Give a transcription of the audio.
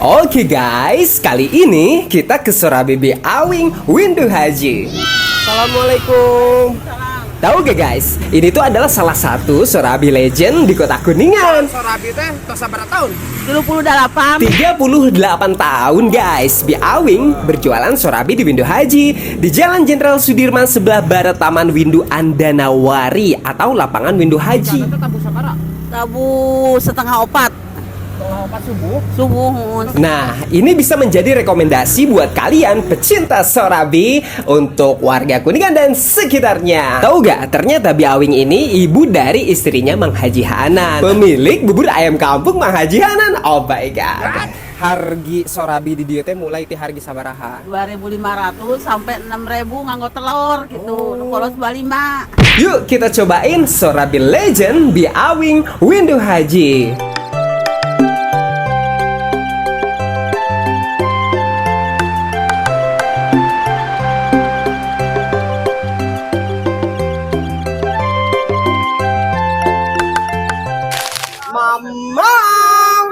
Oke guys, kali ini kita ke Sorabi Biawing Windu Haji. Assalamualaikum. Tahu gak guys, ini tuh adalah salah satu Sorabi legend di kota Kuningan. Sorabi teh tos berapa tahun? 28. 38 tahun guys, Biawing berjualan Sorabi di Windu Haji di Jalan Jenderal Sudirman sebelah barat Taman Windu Andanawari atau lapangan Windu Haji. Itu tabu sabara. Tabu setengah opat. Pas subuh. Subuh. Nah, ini bisa menjadi rekomendasi buat kalian pecinta Sorabi untuk warga Kuningan dan sekitarnya. Tahu gak, ternyata Biawing ini ibu dari istrinya Mang Haji Hanan, pemilik bubur ayam kampung Mang Haji Hanan. Oh my god. Hargi Sorabi di dieu teh mulai ti hargi sabaraha? 2.500 sampai 6.000 nganggo telur gitu. Polos 25. Yuk kita cobain Sorabi Legend Biawing Windu Haji. Mamang